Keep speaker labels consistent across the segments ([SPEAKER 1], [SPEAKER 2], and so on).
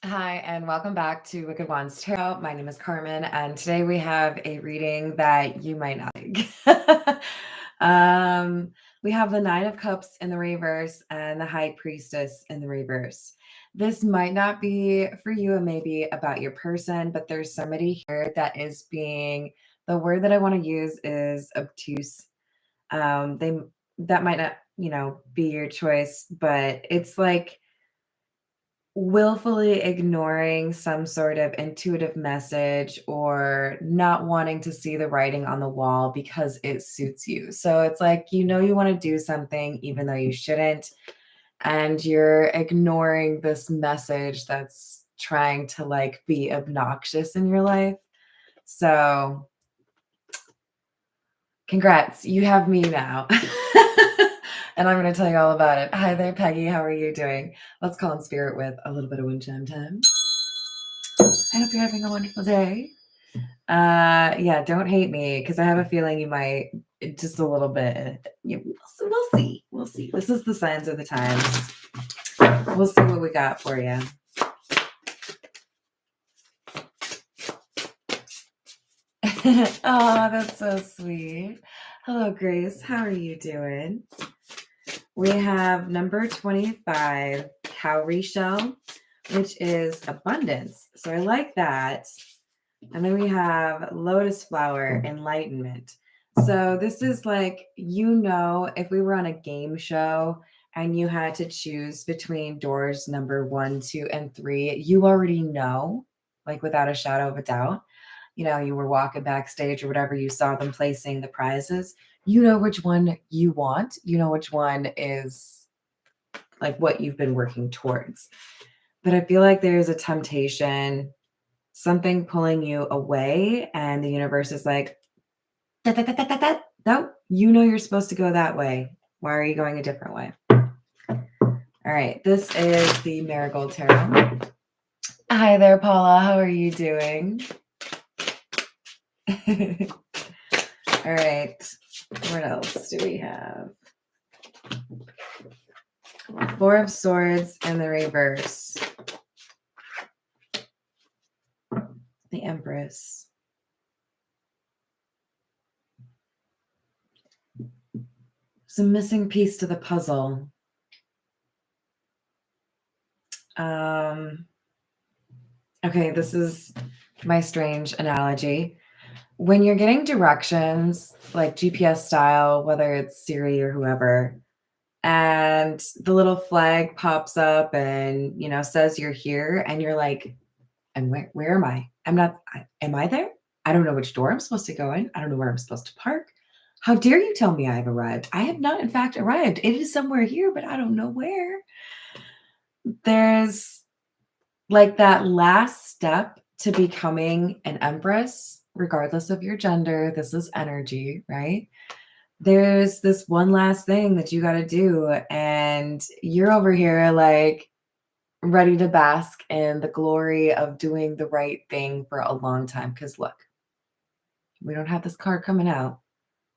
[SPEAKER 1] Hi, and welcome back to Wicked Wands Tarot. My name is Carmen, and today we have a reading that you might not like. um, we have the Nine of Cups in the reverse and the High Priestess in the reverse. This might not be for you, it may be about your person, but there's somebody here that is being, the word that I want to use is obtuse. They that might not, be your choice, but it's like willfully ignoring some sort of intuitive message or not wanting to see the writing on the wall because it suits you. So it's like, you want to do something even though you shouldn't, and you're ignoring this message that's trying to like be obnoxious in your life. So congrats, you have me now. And I'm going to tell you all about it. Hi there, Peggy. How are you doing? Let's call in spirit with a little bit of wind chime time. I hope you're having a wonderful day. Yeah, don't hate me because I have a feeling you might just a little bit. We'll see. We'll see. This is the signs of the times. We'll see what we got for you. Oh, that's so sweet. Hello, Grace. How are you doing? We have number 25, cowrie shell, which is abundance. So I like that. And then we have lotus flower, enlightenment. So this is like, if we were on a game show and you had to choose between doors number 1, 2, and 3, you already know, like without a shadow of a doubt. You were walking backstage or whatever, you saw them placing the prizes. You know which one you want. You know which one is like what you've been working towards. But I feel like there's a temptation, something pulling you away, and the universe is like, no, you're supposed to go that way. Why are you going a different way? All right, this is the Marigold Tarot. Hi there, Paula. How are you doing? All right, what else do we have? Four of Swords in the reverse. The Empress. It's a missing piece to the puzzle. Okay, this is my strange analogy. When you're getting directions, like GPS style, whether it's Siri or whoever, and the little flag pops up and, says you're here, and you're like, and where am I? Am I there? I don't know which door I'm supposed to go in. I don't know where I'm supposed to park. How dare you tell me I've arrived? I have not, in fact, arrived. It is somewhere here, but I don't know where. There's like that last step to becoming an empress, regardless of your gender. This is energy, right? There's this one last thing that you got to do, and you're over here like ready to bask in the glory of doing the right thing for a long time. Because look, we don't have this card coming out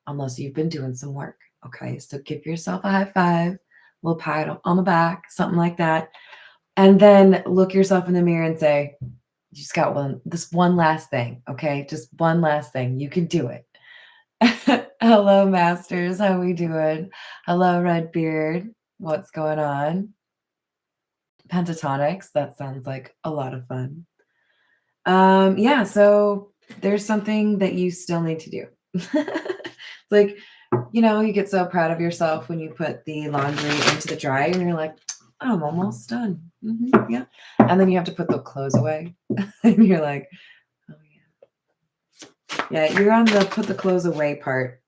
[SPEAKER 1] unless you've been doing some work. Okay, so give yourself a high five, a little pat on the back, something like that. And then look yourself in the mirror and say, you just got this one last thing. Okay, just one last thing. You can do it. Hello, Masters. How we doing? Hello, Redbeard. What's going on? Pentatonics. That sounds like a lot of fun. Yeah, so there's something that you still need to do. It's like, you get so proud of yourself when you put the laundry into the dryer and you're like, I'm almost done. Yeah. And then you have to put the clothes away. And you're like, oh, yeah. Yeah, you're on the put the clothes away part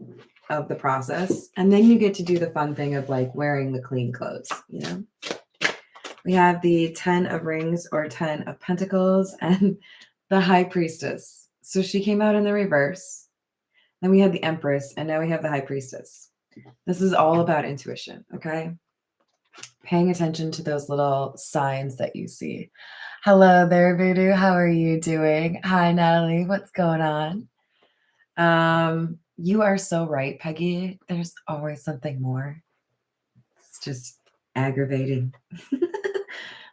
[SPEAKER 1] of the process. And then you get to do the fun thing of like wearing the clean clothes, We have the 10 of Rings or 10 of Pentacles and the High Priestess. So she came out in the reverse. Then we had the Empress, and now we have the High Priestess. This is all about intuition, okay? Paying attention to those little signs that you see. Hello there, Voodoo. How are you doing? Hi, Natalie. What's going on? You are so right, Peggy. There's always something more. It's just aggravating.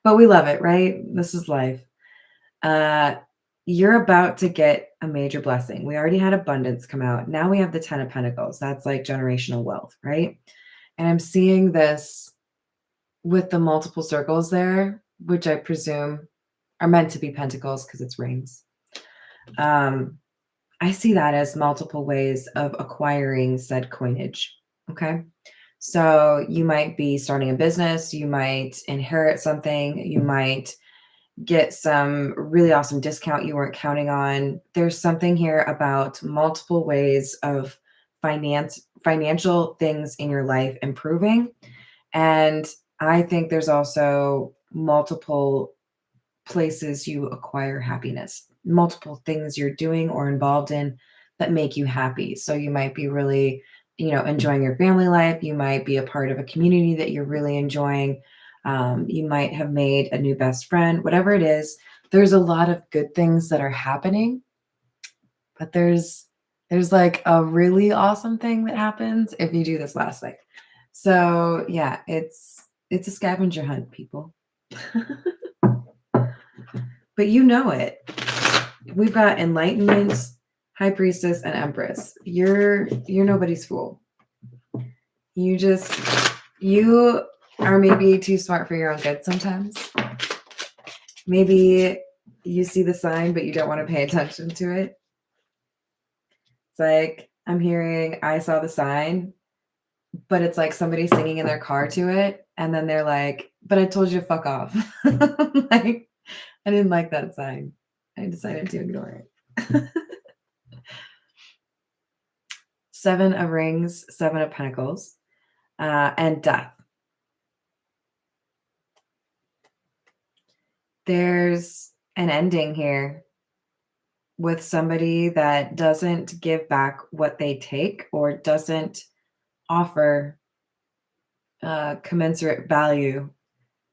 [SPEAKER 1] But we love it, right? This is life. Uh, you're about to get a major blessing. We already had abundance come out. Now we have the 10 of Pentacles. That's like generational wealth, right? And I'm seeing this with the multiple circles there, which I presume are meant to be pentacles because it's rings. I see that as multiple ways of acquiring said coinage. Okay. So you might be starting a business, you might inherit something, you might get some really awesome discount you weren't counting on. There's something here about multiple ways of financial things in your life improving. And I think there's also multiple places you acquire happiness, multiple things you're doing or involved in that make you happy. So you might be really, enjoying your family life. You might be a part of a community that you're really enjoying. You might have made a new best friend, whatever it is. There's a lot of good things that are happening, but there's like a really awesome thing that happens if you do this last thing. So yeah, it's a scavenger hunt, people. But you know it. We've got enlightenment, high priestess, and empress. You're nobody's fool. You are maybe too smart for your own good sometimes. Maybe you see the sign, but you don't want to pay attention to it. It's like, I'm hearing, I saw the sign, but it's like somebody singing in their car to it. And then they're like, but I told you to fuck off. Like, I didn't like that sign. I decided to ignore it. 7 of Rings, 7 of Pentacles, and death. There's an ending here with somebody that doesn't give back what they take or doesn't offer commensurate value.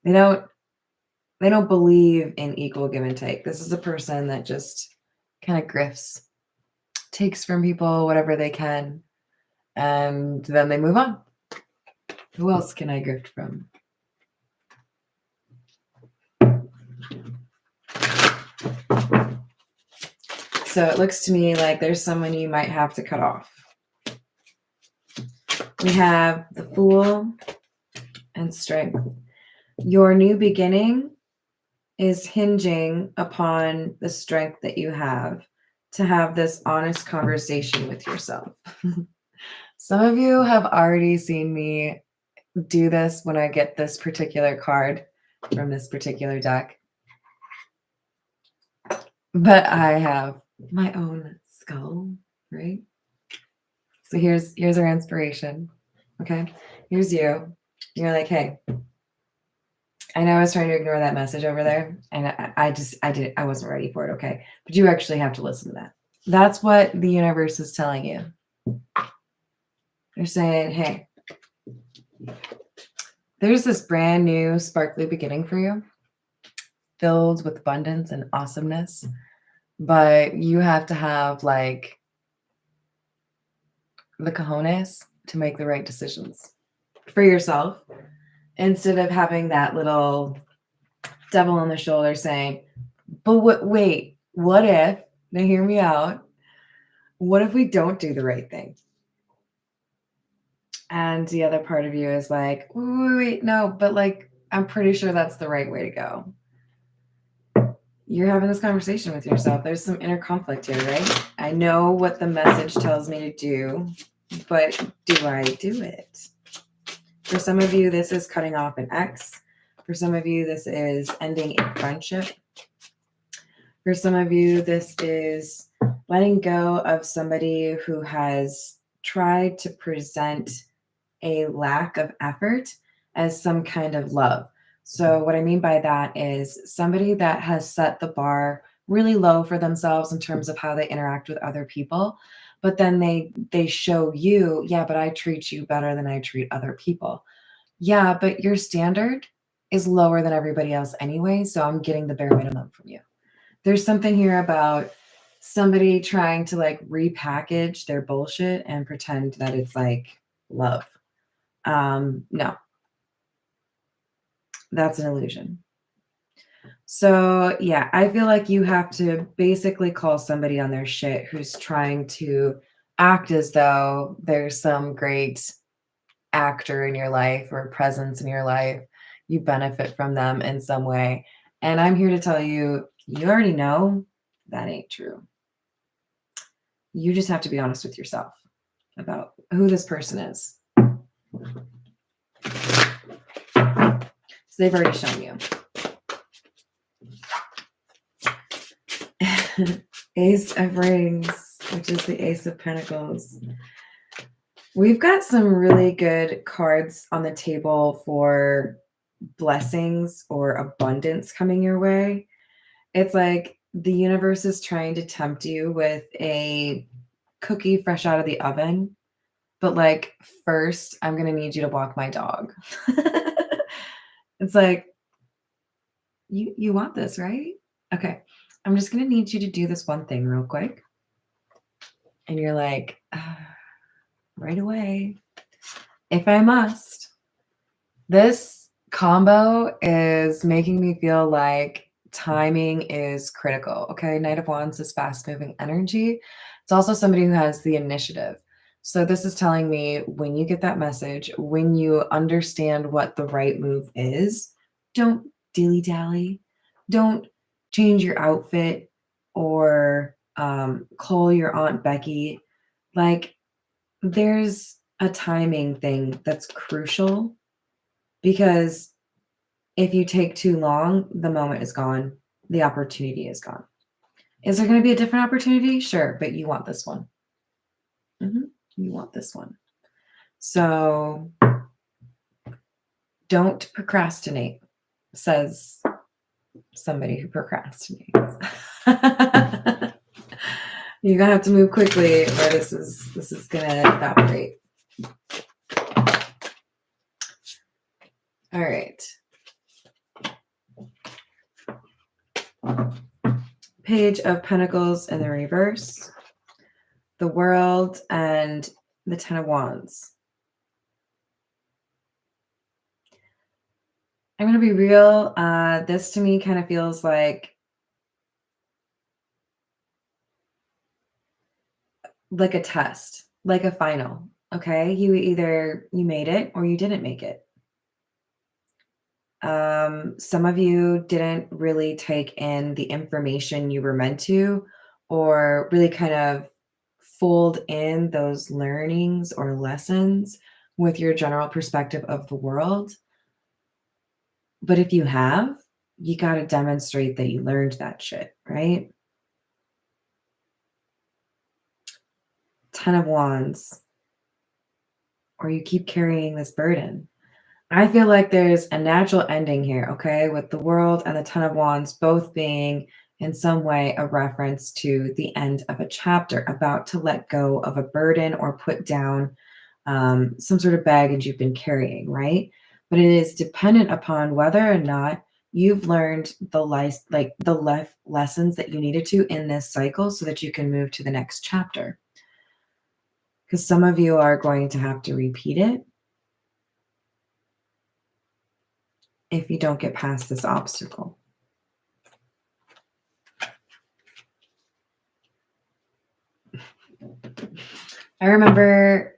[SPEAKER 1] They don't believe in equal give and take. This is a person that just kind of grifts, takes from people whatever they can, and then they move on. Who else can I grift from? So it looks to me like there's someone you might have to cut off. We have the Fool and Strength. Your new beginning is hinging upon the strength that you have to have this honest conversation with yourself. Some of you have already seen me do this when I get this particular card from this particular deck. But I have my own skull, right? So here's our inspiration. Okay. Here's you. You're like, hey, I know I was trying to ignore that message over there, and I wasn't ready for it. Okay. But you actually have to listen to that. That's what the universe is telling you. They're saying, hey, there's this brand new sparkly beginning for you, filled with abundance and awesomeness. But you have to have like the cojones to make the right decisions for yourself instead of having that little devil on the shoulder saying, but wait, what if, now hear me out, what if we don't do the right thing? And the other part of you is like, wait, no, but like, I'm pretty sure that's the right way to go. You're having this conversation with yourself. There's some inner conflict here, right? I know what the message tells me to do, but do I do it? For some of you, this is cutting off an ex. For some of you, this is ending a friendship. For some of you, this is letting go of somebody who has tried to present a lack of effort as some kind of love. So what I mean by that is somebody that has set the bar really low for themselves in terms of how they interact with other people, but then they show you, yeah, but I treat you better than I treat other people. Yeah, but your standard is lower than everybody else anyway, so I'm getting the bare minimum from you. There's something here about somebody trying to like repackage their bullshit and pretend that it's like love. No, that's an illusion. So yeah, I feel like you have to basically call somebody on their shit who's trying to act as though there's some great actor in your life or presence in your life. You benefit from them in some way. And I'm here to tell you, you already know that ain't true. You just have to be honest with yourself about who this person is. So they've already shown you. Ace of Rings, which is the Ace of Pentacles. We've got some really good cards on the table for blessings or abundance coming your way. It's like the universe is trying to tempt you with a cookie fresh out of the oven. But like, first, I'm going to need you to walk my dog. It's like, you want this, right? Okay. I'm just going to need you to do this one thing real quick. And you're like, right away, if I must. This combo is making me feel like timing is critical. Okay. Knight of Wands is fast moving energy. It's also somebody who has the initiative. So this is telling me when you get that message, when you understand what the right move is, don't dilly dally. Don't change your outfit or call your Aunt Becky. Like, there's a timing thing that's crucial because if you take too long, the moment is gone. The opportunity is gone. Is there going to be a different opportunity? Sure, but you want this one. You want this one. So don't procrastinate, says somebody who procrastinates. You're gonna have to move quickly, or this is gonna evaporate. All right. Page of Pentacles in the reverse, the World, and the Ten of Wands. I'm gonna be real. This to me kind of feels like a test, like a final. Okay, you made it or you didn't make it. Some of you didn't really take in the information you were meant to, or really kind of fold in those learnings or lessons with your general perspective of the world. But if you have, you got to demonstrate that you learned that shit, right? Ten of Wands, or you keep carrying this burden. I feel like there's a natural ending here, okay, with the World and the Ten of Wands both being in some way a reference to the end of a chapter, about to let go of a burden or put down some sort of baggage you've been carrying, right? But it is dependent upon whether or not you've learned the life lessons that you needed to in this cycle so that you can move to the next chapter. Because some of you are going to have to repeat it if you don't get past this obstacle. I remember,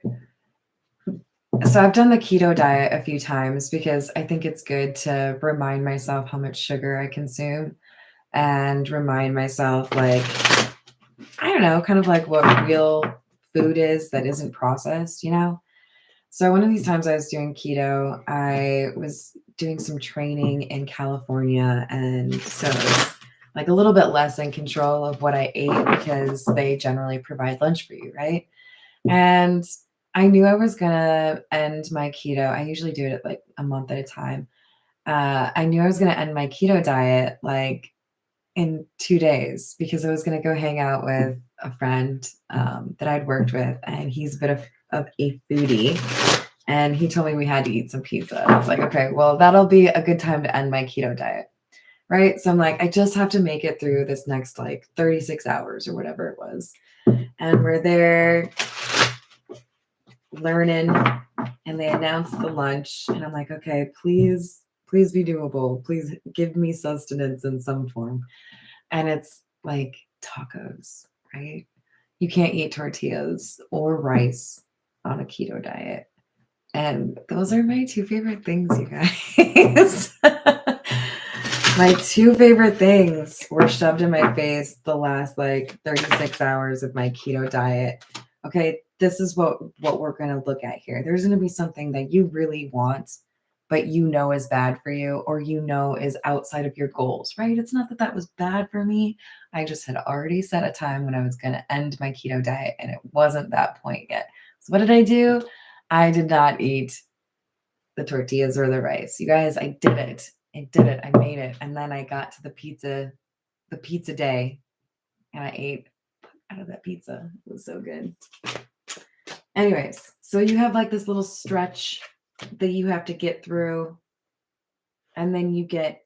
[SPEAKER 1] so I've done the keto diet a few times because I think it's good to remind myself how much sugar I consume and remind myself, like, I don't know, kind of like what real food is that isn't processed, you know? So one of these times I was doing keto, I was doing some training in California, and so it was like a little bit less in control of what I ate because they generally provide lunch for you, right? And I knew I was gonna end my keto. I usually do it at like a month at a time. I knew I was gonna end my keto diet like in 2 days because I was gonna go hang out with a friend that I'd worked with, and he's a bit of a foodie. And he told me we had to eat some pizza. I was like, okay, well, that'll be a good time to end my keto diet. Right. So I'm like, I just have to make it through this next like 36 hours or whatever it was. And we're there learning, and they announced the lunch. And I'm like, okay, please Please be doable. Please give me sustenance in some form. And it's like tacos, right? You can't eat tortillas or rice on a keto diet. And those are my two favorite things, you guys. My two favorite things were shoved in my face the last like 36 hours of my keto diet. Okay, this is what we're going to look at here. There's going to be something that you really want, but you know is bad for you, or you know is outside of your goals, right? It's not that that was bad for me. I just had already set a time when I was going to end my keto diet, and it wasn't that point yet. So what did I do? I did not eat the tortillas or the rice. You guys, I did it. I did it. I made it. And then I got to the pizza day, and I ate out of that pizza. It was so good. Anyways, so you have like this little stretch that you have to get through, and then you get,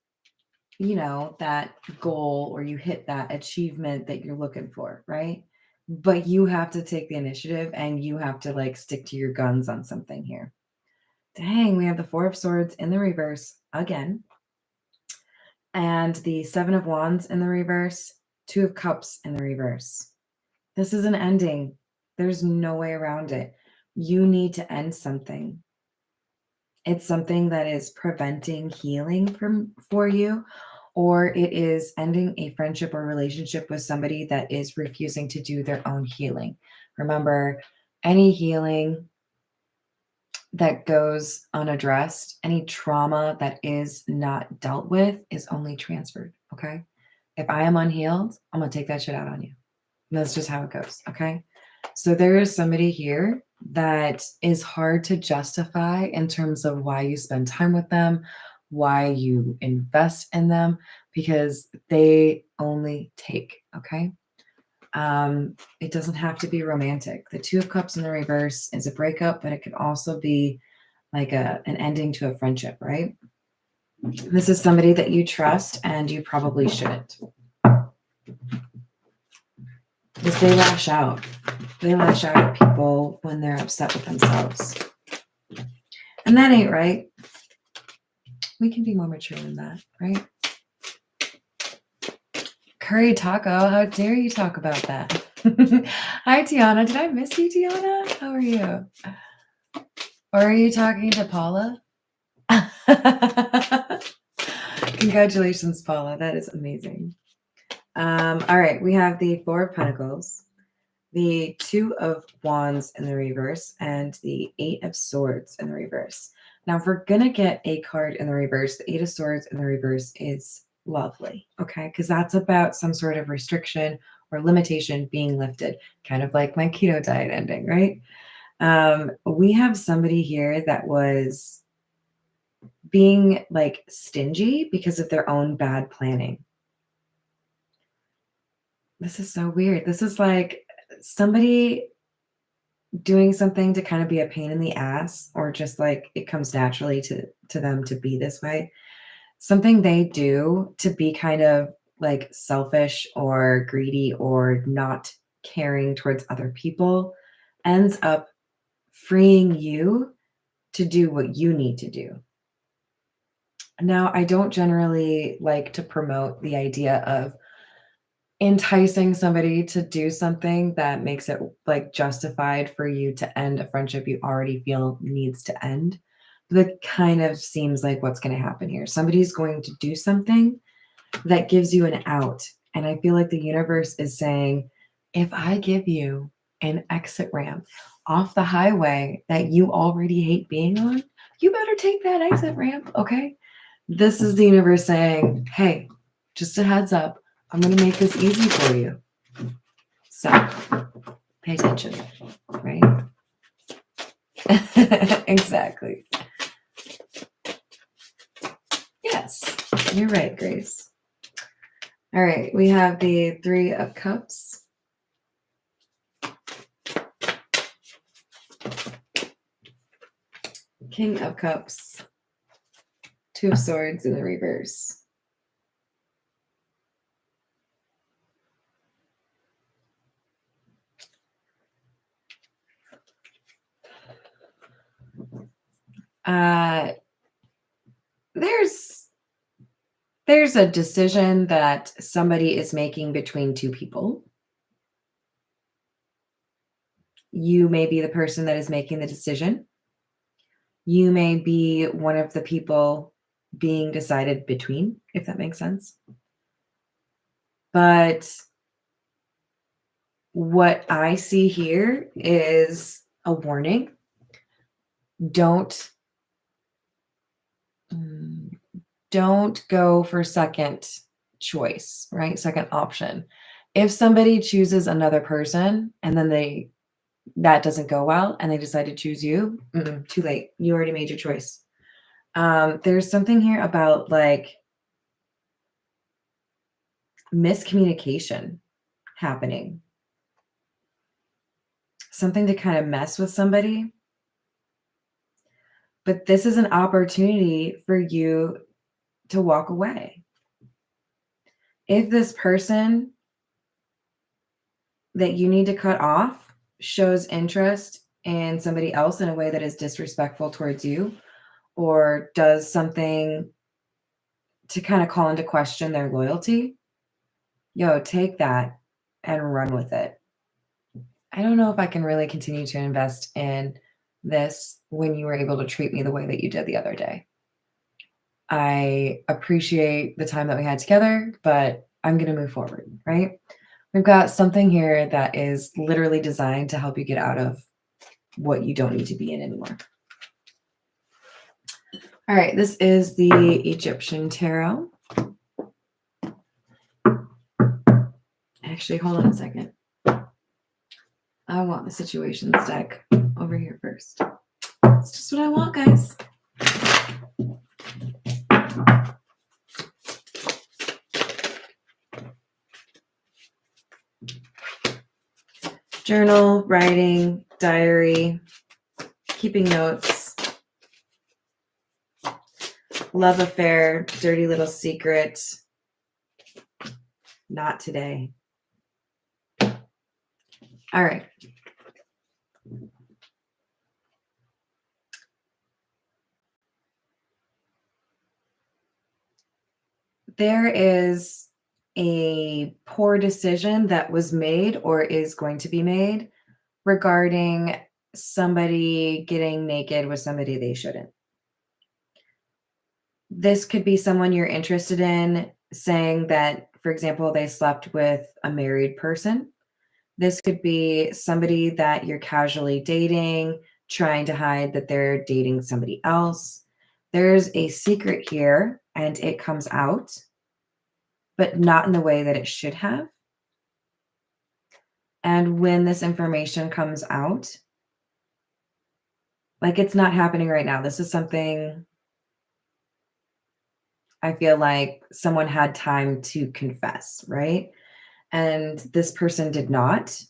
[SPEAKER 1] you know, that goal, or you hit that achievement that you're looking for, right? But you have to take the initiative, and you have to like stick to your guns on something here. Dang, we have the Four of Swords in the reverse again. And the Seven of Wands in the reverse, Two of Cups in the reverse. This is an ending. There's no way around it. You need to end something. It's something that is preventing healing for you, or it is ending a friendship or relationship with somebody that is refusing to do their own healing. Remember, any healing that goes unaddressed, any trauma that is not dealt with, is only transferred. Okay. If I am unhealed, I'm going to take that shit out on you. And that's just how it goes. Okay. So there is somebody here that is hard to justify in terms of why you spend time with them, why you invest in them, because they only take. Okay. It doesn't have to be romantic. The Two of Cups in the reverse is a breakup, but it could also be like an ending to a friendship, right? This is somebody that you trust, and you probably shouldn't. Because they lash out. They lash out at people when they're upset with themselves. And that ain't right. We can be more mature than that, right? Curry taco, how dare you talk about that? Hi, Tiana. Did I miss you, Tiana? How are you? Or are you talking to Paula? Congratulations, Paula. That is amazing. All right. We have the Four of Pentacles, the Two of Wands in the reverse, and the Eight of Swords in the reverse. Now, if we're going to get a card in the reverse, the Eight of Swords in the reverse is lovely, okay? Because that's about some sort of restriction or limitation being lifted, kind of like my keto diet ending, right? We have somebody here that was being like stingy because of their own bad planning. This is so weird. This is like somebody doing something to kind of be a pain in the ass, or just like it comes naturally to them to be this way. Something they do to be kind of like selfish or greedy or not caring towards other people ends up freeing you to do what you need to do. Now, I don't generally like to promote the idea of enticing somebody to do something that makes it like justified for you to end a friendship you already feel needs to end. But that kind of seems like what's going to happen here. Somebody's going to do something that gives you an out. And I feel like the universe is saying, if I give you an exit ramp off the highway that you already hate being on, you better take that exit ramp. Okay. This is the universe saying, hey, just a heads up, I'm going to make this easy for you. So pay attention, right? Exactly. Yes, you're right, Grace. All right, we have the Three of Cups. King of Cups. Two of Swords in the reverse. there's a decision that somebody is making between two people. You may be the person that is making the decision. You may be one of the people being decided between, if that makes sense. But what I see here is a warning. Don't go for second choice, right? Second option. If somebody chooses another person and then that doesn't go well and they decide to choose you, too late. You already made your choice. There's something here about like miscommunication happening. Something to kind of mess with somebody. But this is an opportunity for you to walk away. If this person that you need to cut off shows interest in somebody else in a way that is disrespectful towards you, or does something to kind of call into question their loyalty, take that and run with it. I don't know if I can really continue to invest in this when you were able to treat me the way that you did the other day. I appreciate the time that we had together, but I'm going to move forward, right? We've got something here that is literally designed to help you get out of what you don't need to be in anymore. All right, this is the Egyptian Tarot. Actually, hold on a second. I want the situations deck over here first. That's just what I want, guys. Journal, writing, diary, keeping notes, love affair, dirty little secret. Not today. All right. There is a poor decision that was made or is going to be made regarding somebody getting naked with somebody they shouldn't. This could be someone you're interested in saying that, for example, they slept with a married person. This could be somebody that you're casually dating, trying to hide that they're dating somebody else. There's a secret here and it comes out, but not in the way that it should have. And when this information comes out, like it's not happening right now. This is something I feel like someone had time to confess, right? And this person did not.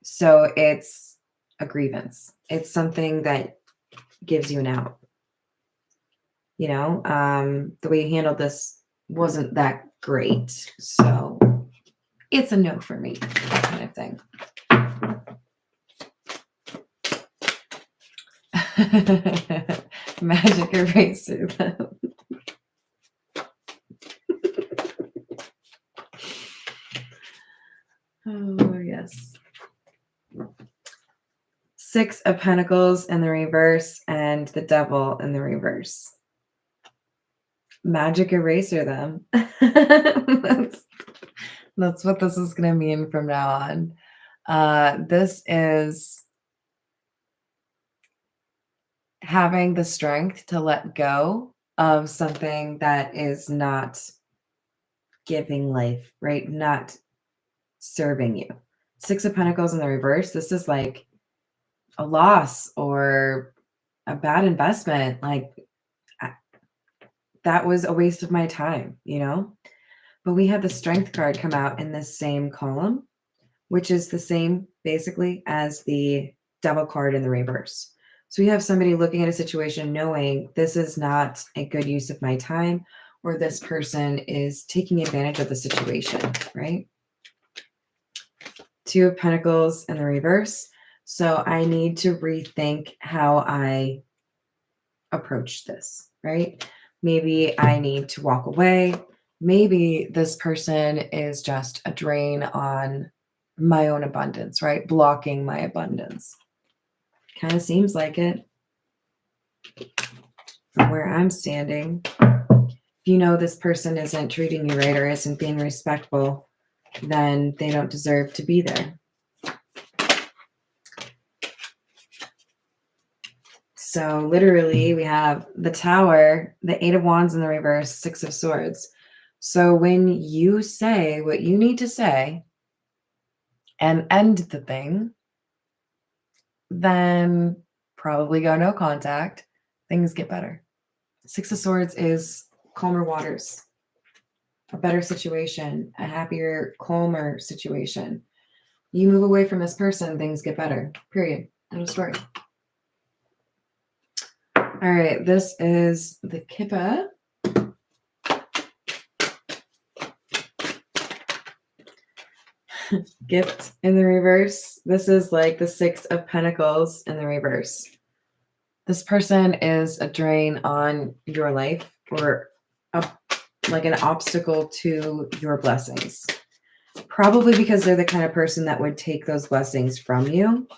[SPEAKER 1] So it's a grievance. It's something that gives you an out. The way you handled this wasn't that great. So it's a no for me, that kind of thing. Magic eraser them. Oh, yes. 6 of Pentacles in the reverse and the Devil in the reverse. Magic eraser them. That's what this is going to mean from now on. This is having the strength to let go of something that is not giving life, right? Not serving you. 6 of Pentacles in the reverse. This is like a loss or a bad investment. Like that was a waste of my time, But we had the Strength card come out in this same column, which is the same basically as the Devil card in the reverse. So we have somebody looking at a situation knowing this is not a good use of my time, or this person is taking advantage of the situation, right? 2 of Pentacles in the reverse. So I need to rethink how I approach this, right? Maybe I need to walk away. Maybe this person is just a drain on my own abundance, right? Blocking my abundance. Kind of seems like it from where I'm standing. If you know this person isn't treating you right or isn't being respectful, then they don't deserve to be there. So literally we have the Tower, the Eight of Wands in the reverse, Six of Swords. So when you say what you need to say and end the thing, then probably go no contact, things get better. Six of Swords is calmer waters, a better situation, a happier, calmer situation. You move away from this person, things get better, period. End of story. All right, this is the Kippa. Gift in the reverse. This is like the Six of Pentacles in the reverse. This person is a drain on your life or like an obstacle to your blessings. Probably because they're the kind of person that would take those blessings from you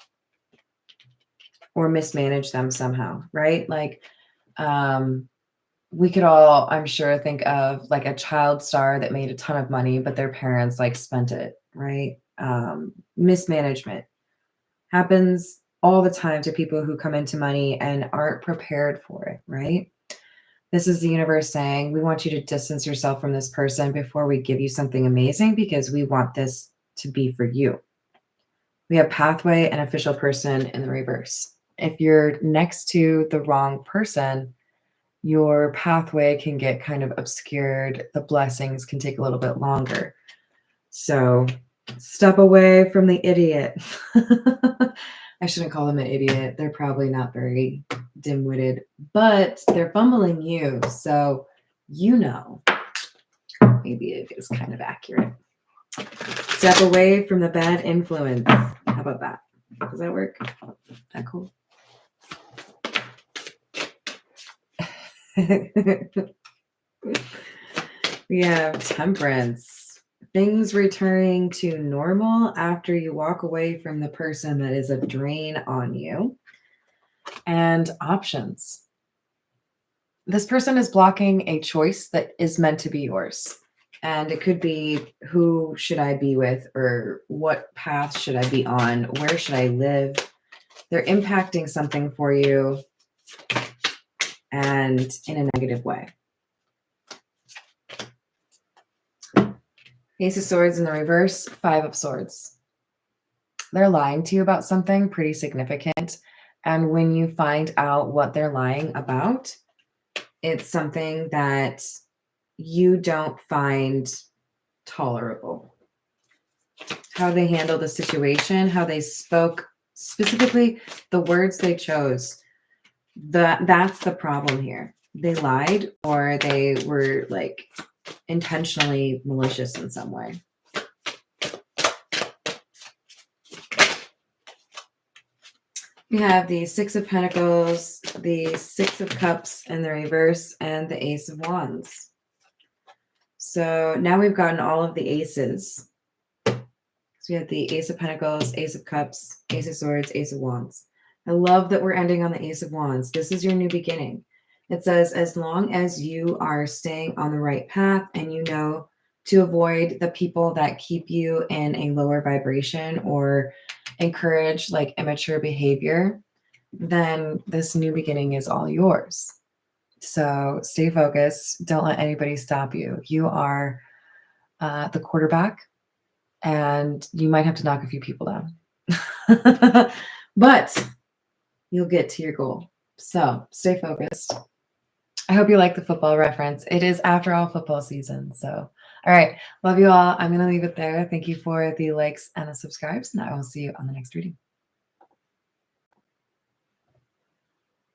[SPEAKER 1] or mismanage them somehow, right? Like, we could all, I'm sure, think of like a child star that made a ton of money, but their parents like spent it, right? Mismanagement happens all the time to people who come into money and aren't prepared for it, right? This is the universe saying, we want you to distance yourself from this person before we give you something amazing because we want this to be for you. We have pathway and official person in the reverse. If you're next to the wrong person, your pathway can get kind of obscured. The blessings can take a little bit longer. So step away from the idiot. I shouldn't call them an idiot. They're probably not very dim-witted, but they're fumbling you. So, you know, maybe it is kind of accurate. Step away from the bad influence. How about that? Does that work? That cool? We have Temperance. Things returning to normal after you walk away from the person that is a drain on you. And options. This person is blocking a choice that is meant to be yours. And it could be, who should I be with, or what path should I be on? Where should I live? They're impacting something for you and in a negative way. Ace of Swords in the reverse, Five of Swords. They're lying to you about something pretty significant. And when you find out what they're lying about, it's something that you don't find tolerable. How they handle the situation, how they spoke, specifically the words they chose, that's the problem here. They lied, or they were like intentionally malicious in some way. We have the Six of Pentacles, the Six of Cups in the reverse, and the Ace of Wands. So now we've gotten all of the aces. So we have the Ace of Pentacles, Ace of Cups, Ace of Swords, Ace of Wands. I love that we're ending on the Ace of Wands. This is your new beginning. It says, as long as you are staying on the right path and you know to avoid the people that keep you in a lower vibration or encourage like immature behavior, then this new beginning is all yours. So stay focused. Don't let anybody stop you. You are the quarterback, and you might have to knock a few people down, but you'll get to your goal. So stay focused. I hope you like the football reference. It is, after all, football season. So, all right. Love you all. I'm going to leave it there. Thank you for the likes and the subscribes, and I will see you on the next reading.